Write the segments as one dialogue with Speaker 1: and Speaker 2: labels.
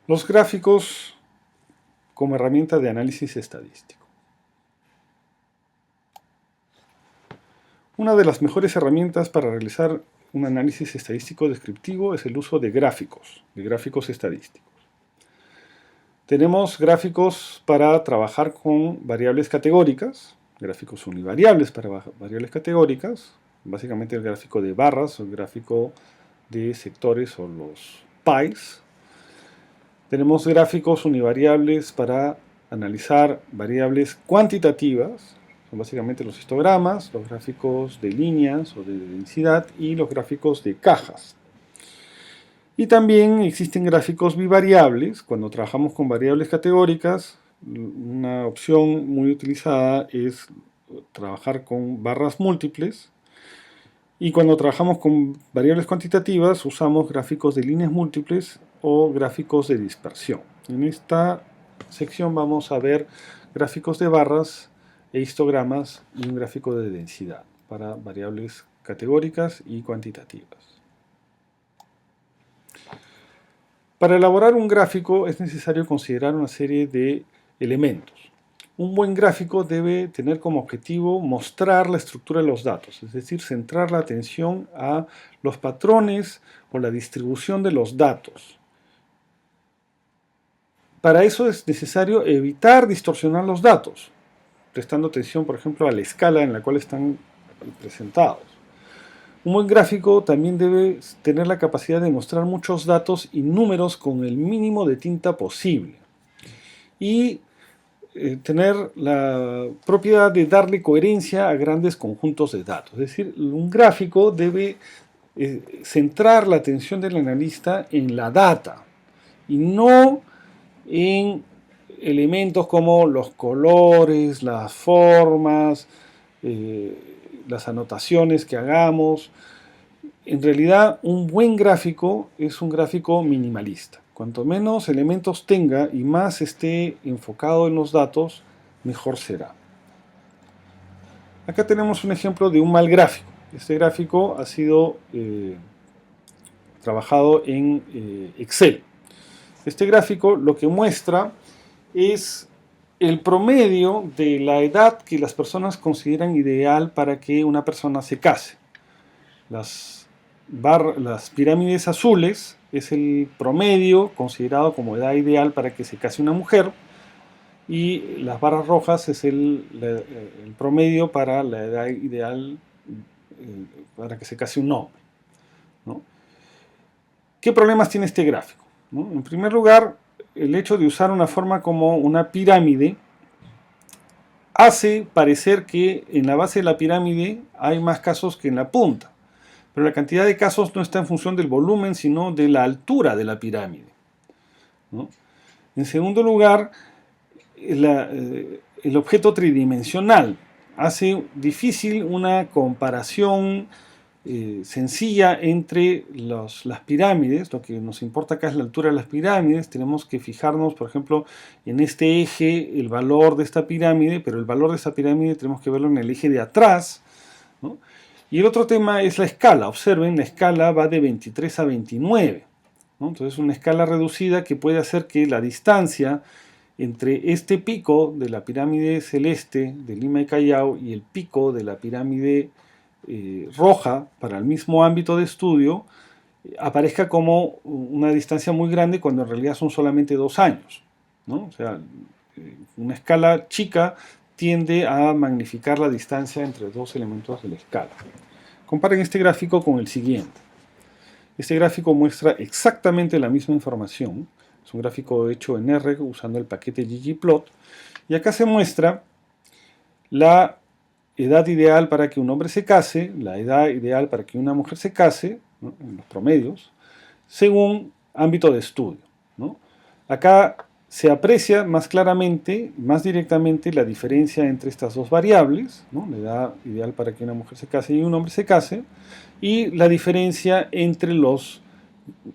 Speaker 1: Los gráficos como herramienta de análisis estadístico. Una de las mejores herramientas para realizar un análisis estadístico descriptivo es el uso de gráficos estadísticos. Tenemos gráficos para trabajar con variables categóricas, gráficos univariables para variables categóricas, básicamente el gráfico de barras o el gráfico de sectores o los pies. Tenemos gráficos univariables para analizar variables cuantitativas, son básicamente los histogramas, los gráficos de líneas o de densidad y los gráficos de cajas. Y también existen gráficos bivariables, cuando trabajamos con variables categóricas, una opción muy utilizada es trabajar con barras múltiples. Y cuando trabajamos con variables cuantitativas, usamos gráficos de líneas múltiples o gráficos de dispersión. En esta sección vamos a ver gráficos de barras e histogramas y un gráfico de densidad para variables categóricas y cuantitativas. Para elaborar un gráfico es necesario considerar una serie de elementos. Un buen gráfico debe tener como objetivo mostrar la estructura de los datos, es decir, centrar la atención a los patrones o la distribución de los datos. Para eso es necesario evitar distorsionar los datos, prestando atención, por ejemplo, a la escala en la cual están presentados. Un buen gráfico también debe tener la capacidad de mostrar muchos datos y números con el mínimo de tinta posible. Y tener la propiedad de darle coherencia a grandes conjuntos de datos. Es decir, un gráfico debe centrar la atención del analista en la data y no en elementos como los colores, las formas, las anotaciones que hagamos. En realidad, un buen gráfico es un gráfico minimalista. Cuanto menos elementos tenga y más esté enfocado en los datos, mejor será. Acá tenemos un ejemplo de un mal gráfico. Este gráfico ha sido trabajado en Excel. Este gráfico lo que muestra es el promedio de la edad que las personas consideran ideal para que una persona se case. Las pirámides azules es el promedio considerado como edad ideal para que se case una mujer y las barras rojas es el promedio para la edad ideal para que se case un hombre, ¿no? ¿Qué problemas tiene este gráfico? ¿No? En primer lugar, el hecho de usar una forma como una pirámide hace parecer que en la base de la pirámide hay más casos que en la punta. Pero la cantidad de casos no está en función del volumen, sino de la altura de la pirámide, ¿no? En segundo lugar, el objeto tridimensional hace difícil una comparación sencilla entre las pirámides. Lo que nos importa acá es la altura de las pirámides. Tenemos que fijarnos, por ejemplo, en este eje, el valor de esta pirámide, pero el valor de esta pirámide tenemos que verlo en el eje de atrás, ¿no? Y el otro tema es la escala. Observen, la escala va de 23 a 29, ¿no? Entonces, una escala reducida que puede hacer que la distancia entre este pico de la pirámide celeste de Lima y Callao y el pico de la pirámide roja para el mismo ámbito de estudio aparezca como una distancia muy grande cuando en realidad son solamente 2 años, ¿no? O sea, una escala chica tiende a magnificar la distancia entre dos elementos de la escala. Comparen este gráfico con el siguiente. Este gráfico muestra exactamente la misma información. Es un gráfico hecho en R usando el paquete ggplot. Y acá se muestra la edad ideal para que un hombre se case, la edad ideal para que una mujer se case, ¿no?, en los promedios, según ámbito de estudio, ¿no? Acá se aprecia más claramente, más directamente, la diferencia entre estas dos variables, ¿no?, la edad ideal para que una mujer se case y un hombre se case, y la diferencia entre los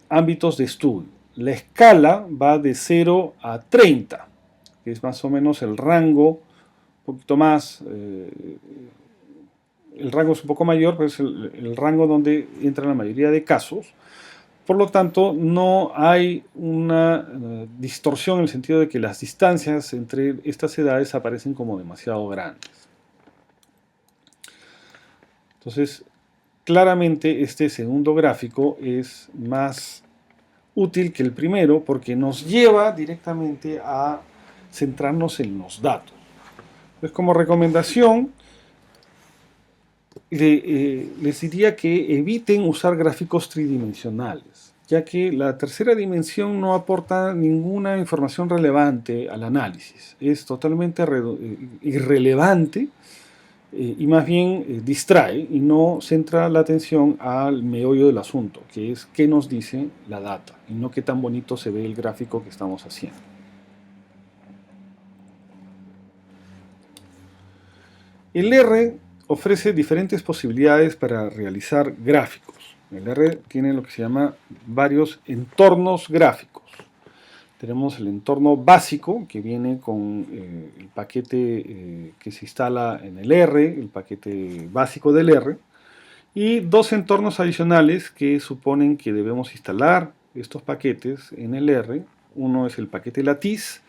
Speaker 1: ámbitos de estudio. La escala va de 0 a 30, que es más o menos el rango, un poquito más, el rango es un poco mayor, pero es el rango donde entra la mayoría de casos. Por lo tanto, no hay una distorsión en el sentido de que las distancias entre estas edades aparecen como demasiado grandes. Entonces, claramente este segundo gráfico es más útil que el primero porque nos lleva directamente a centrarnos en los datos. Entonces, como recomendación, les diría que eviten usar gráficos tridimensionales, ya que la tercera dimensión no aporta ninguna información relevante al análisis. Es totalmente irrelevante y más bien distrae y no centra la atención al meollo del asunto, que es qué nos dice la data y no qué tan bonito se ve el gráfico que estamos haciendo. El R ofrece diferentes posibilidades para realizar gráficos. El R tiene lo que se llama varios entornos gráficos. Tenemos el entorno básico, que viene con el paquete que se instala en el R, el paquete básico del R, y dos entornos adicionales que suponen que debemos instalar estos paquetes en el R. Uno es el paquete Lattice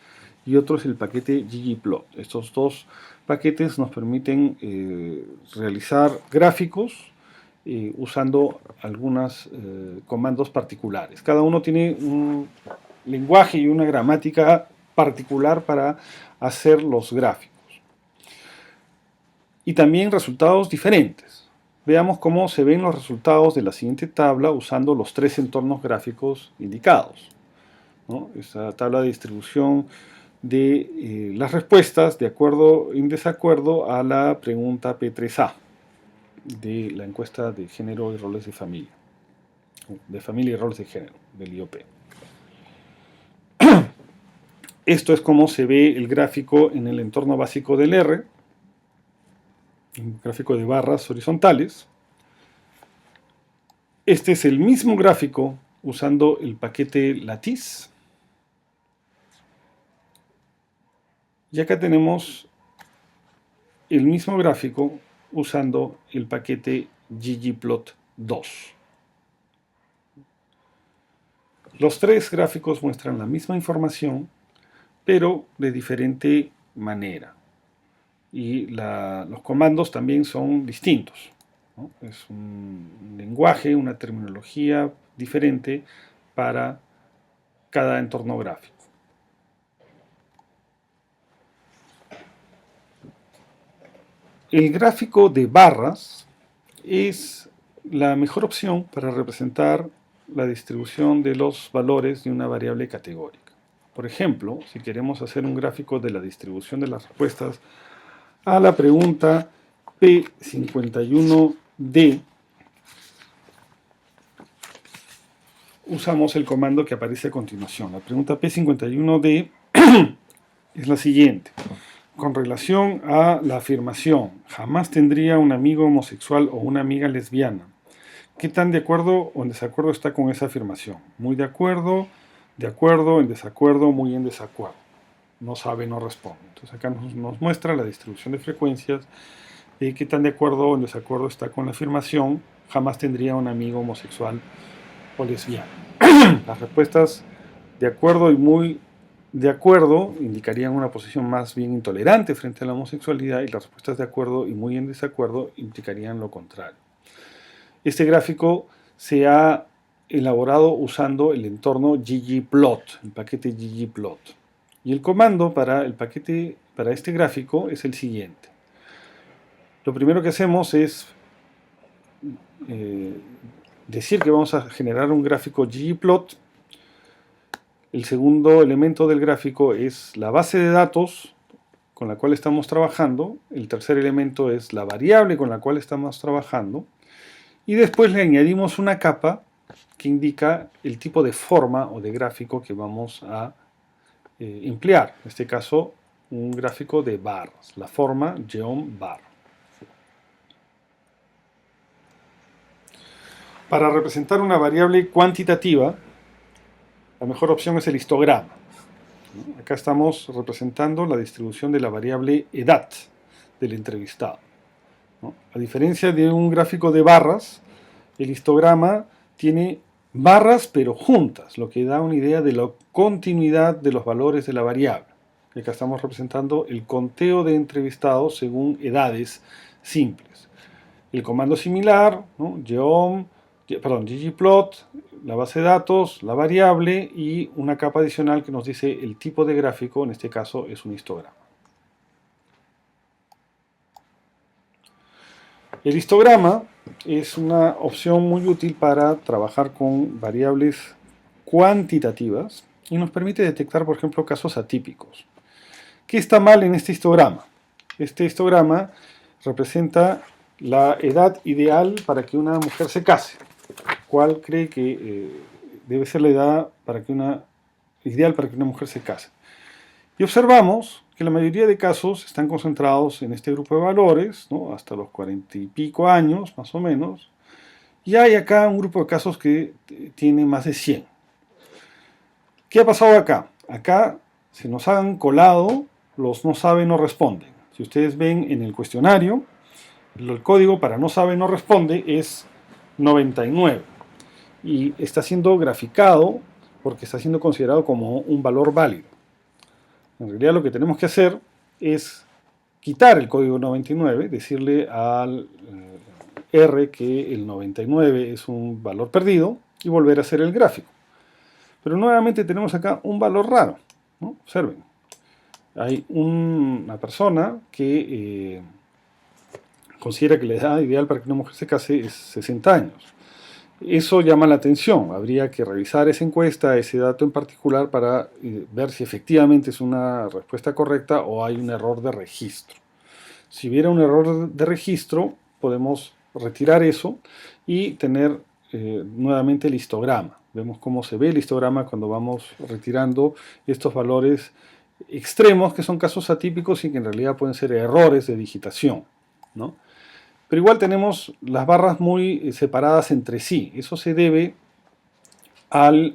Speaker 1: y otro es el paquete ggplot. Estos dos paquetes nos permiten realizar gráficos usando algunos comandos particulares. Cada uno tiene un lenguaje y una gramática particular para hacer los gráficos. Y también resultados diferentes. Veamos cómo se ven los resultados de la siguiente tabla usando los tres entornos gráficos indicados, ¿no? Esta tabla de distribución de las respuestas de acuerdo en desacuerdo a la pregunta P3A de la encuesta de género y roles de familia y roles de género del IOP. Esto es como se ve el gráfico en el entorno básico del R, un gráfico de barras horizontales. Este es el mismo gráfico usando el paquete Lattice. Y acá tenemos el mismo gráfico usando el paquete ggplot2. Los tres gráficos muestran la misma información, pero de diferente manera. Y los comandos también son distintos, ¿no? Es un lenguaje, una terminología diferente para cada entorno gráfico. El gráfico de barras es la mejor opción para representar la distribución de los valores de una variable categórica. Por ejemplo, si queremos hacer un gráfico de la distribución de las respuestas a la pregunta P51D, usamos el comando que aparece a continuación. La pregunta P51D es la siguiente. Con relación a la afirmación, jamás tendría un amigo homosexual o una amiga lesbiana. ¿Qué tan de acuerdo o en desacuerdo está con esa afirmación? Muy de acuerdo, en desacuerdo, muy en desacuerdo. No sabe, no responde. Entonces acá nos muestra la distribución de frecuencias de qué tan de acuerdo o en desacuerdo está con la afirmación, jamás tendría un amigo homosexual o lesbiana. Las respuestas de acuerdo y muy de acuerdo indicarían una posición más bien intolerante frente a la homosexualidad y las respuestas de acuerdo y muy en desacuerdo implicarían lo contrario. Este gráfico se ha elaborado usando el entorno ggplot, el paquete ggplot. Y el comando para este gráfico es el siguiente. Lo primero que hacemos es decir que vamos a generar un gráfico ggplot. El segundo elemento del gráfico es la base de datos con la cual estamos trabajando. El tercer elemento es la variable con la cual estamos trabajando. Y después le añadimos una capa que indica el tipo de forma o de gráfico que vamos a emplear. En este caso, un gráfico de barras, la forma geom-bar. Para representar una variable cuantitativa, la mejor opción es el histograma. Acá estamos representando la distribución de la variable edad del entrevistado. A diferencia de un gráfico de barras, el histograma tiene barras pero juntas, lo que da una idea de la continuidad de los valores de la variable. Acá estamos representando el conteo de entrevistados según edades simples. El comando similar, ¿no? ggplot, la base de datos, la variable y una capa adicional que nos dice el tipo de gráfico, en este caso es un histograma. El histograma es una opción muy útil para trabajar con variables cuantitativas y nos permite detectar, por ejemplo, casos atípicos. ¿Qué está mal en este histograma? Este histograma representa la edad ideal para que una mujer se case. ¿Cuál cree que debe ser la edad ideal para que una mujer se case? Y observamos que la mayoría de casos están concentrados en este grupo de valores, ¿no? Hasta los 40 y pico años, más o menos. Y hay acá un grupo de casos que tiene más de 100. ¿Qué ha pasado acá? Acá se nos han colado los no sabe, no responde. Si ustedes ven en el cuestionario, el código para no sabe, no responde es 99. Y está siendo graficado porque está siendo considerado como un valor válido. En realidad lo que tenemos que hacer es quitar el código 99, decirle al R que el 99 es un valor perdido y volver a hacer el gráfico. Pero nuevamente tenemos acá un valor raro, ¿no? Observen. Hay una persona que considera que la edad ideal para que una mujer se case es 60 años. Eso llama la atención. Habría que revisar esa encuesta, ese dato en particular, para ver si efectivamente es una respuesta correcta o hay un error de registro. Si hubiera un error de registro, podemos retirar eso y tener nuevamente el histograma. Vemos cómo se ve el histograma cuando vamos retirando estos valores extremos, que son casos atípicos y que en realidad pueden ser errores de digitación, ¿no? Pero igual tenemos las barras muy separadas entre sí. Eso se debe al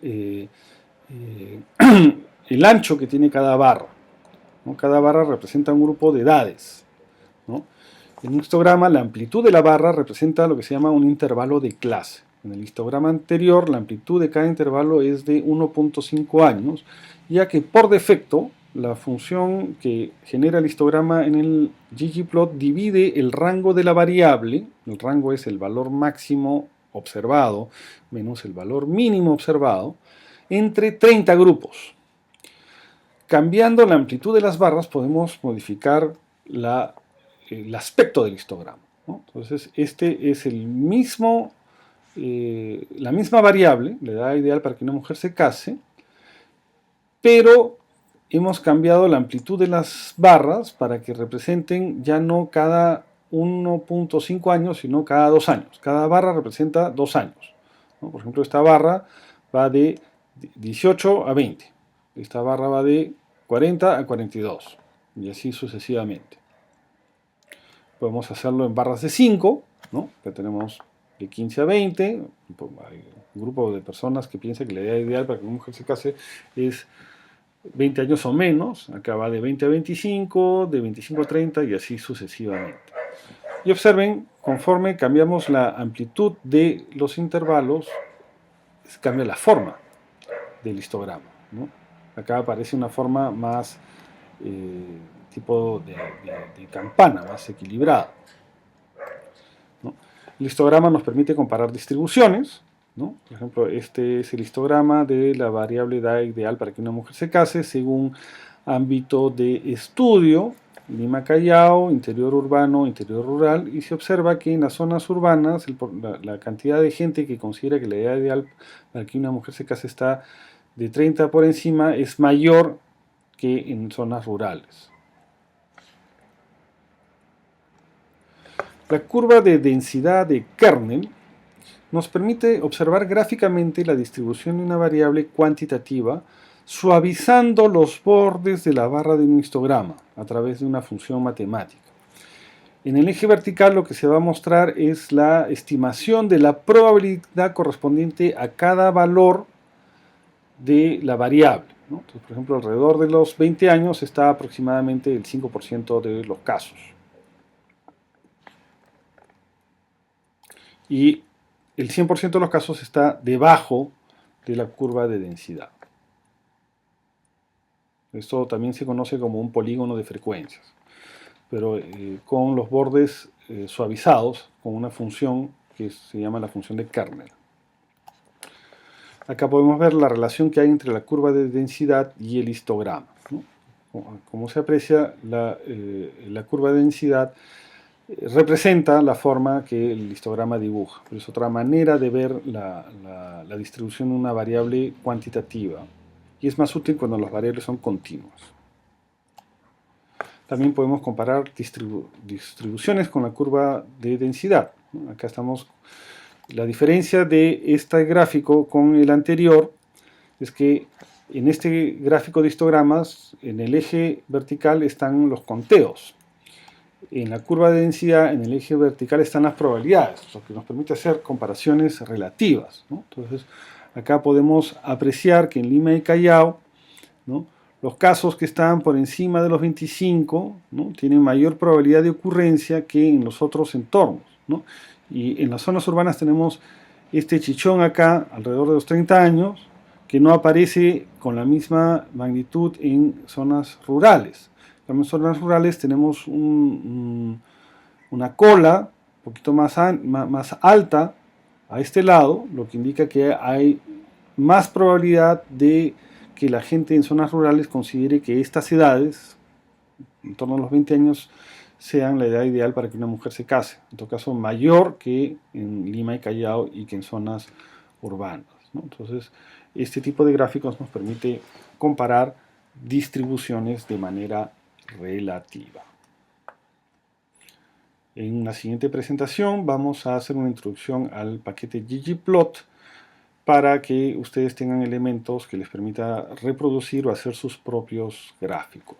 Speaker 1: el ancho que tiene cada barra, ¿no? Cada barra representa un grupo de edades, ¿no? En un histograma, la amplitud de la barra representa lo que se llama un intervalo de clase. En el histograma anterior, la amplitud de cada intervalo es de 1.5 años, ya que por defecto la función que genera el histograma en el ggplot divide el rango de la variable, el rango es el valor máximo observado menos el valor mínimo observado, entre 30 grupos. Cambiando la amplitud de las barras podemos modificar el aspecto del histograma, ¿no? Entonces, este es la misma variable, la edad ideal para que una mujer se case, pero hemos cambiado la amplitud de las barras para que representen ya no cada 1.5 años, sino cada 2 años. Cada barra representa 2 años, ¿no? Por ejemplo, esta barra va de 18 a 20. Esta barra va de 40 a 42. Y así sucesivamente. Podemos hacerlo en barras de 5, ¿no? Que tenemos de 15 a 20. Hay un grupo de personas que piensan que la edad ideal para que una mujer se case es 20 años o menos. Acá va de 20 a 25, de 25 a 30 y así sucesivamente. Y observen, conforme cambiamos la amplitud de los intervalos, cambia la forma del histograma, ¿no? Acá aparece una forma más tipo de campana, más equilibrada, ¿no? El histograma nos permite comparar distribuciones, ¿no? Por ejemplo, este es el histograma de la variable edad ideal para que una mujer se case según ámbito de estudio: Lima Callao, interior urbano, interior rural, y se observa que en las zonas urbanas la cantidad de gente que considera que la edad ideal para que una mujer se case está de 30 por encima es mayor que en zonas rurales. La curva de densidad de kernel nos permite observar gráficamente la distribución de una variable cuantitativa suavizando los bordes de la barra de un histograma a través de una función matemática. En el eje vertical lo que se va a mostrar es la estimación de la probabilidad correspondiente a cada valor de la variable, ¿no? Entonces, por ejemplo, alrededor de los 20 años está aproximadamente el 5% de los casos. Y el 100% de los casos está debajo de la curva de densidad. Esto también se conoce como un polígono de frecuencias, pero con los bordes suavizados con una función que se llama la función de Kernel. Acá podemos ver la relación que hay entre la curva de densidad y el histograma, ¿no? Como se aprecia, la curva de densidad representa la forma que el histograma dibuja, pero es otra manera de ver la distribución de una variable cuantitativa, y es más útil cuando las variables son continuas. También podemos comparar distribuciones con la curva de densidad, ¿no? Acá estamos. La diferencia de este gráfico con el anterior es que en este gráfico de histogramas, en el eje vertical están los conteos. En la curva de densidad, en el eje vertical están las probabilidades, lo que nos permite hacer comparaciones relativas, ¿no? Entonces, acá podemos apreciar que en Lima y Callao, ¿no?, los casos que están por encima de los 25, ¿no?, tienen mayor probabilidad de ocurrencia que en los otros entornos, ¿no? Y en las zonas urbanas tenemos este chichón acá, alrededor de los 30 años, que no aparece con la misma magnitud en zonas rurales. En zonas rurales tenemos una cola un poquito más alta a este lado, lo que indica que hay más probabilidad de que la gente en zonas rurales considere que estas edades, en torno a los 20 años, sean la edad ideal para que una mujer se case. En todo caso, mayor que en Lima y Callao y que en zonas urbanas, ¿no? Entonces, este tipo de gráficos nos permite comparar distribuciones de manera relativa. En la siguiente presentación vamos a hacer una introducción al paquete ggplot para que ustedes tengan elementos que les permita reproducir o hacer sus propios gráficos.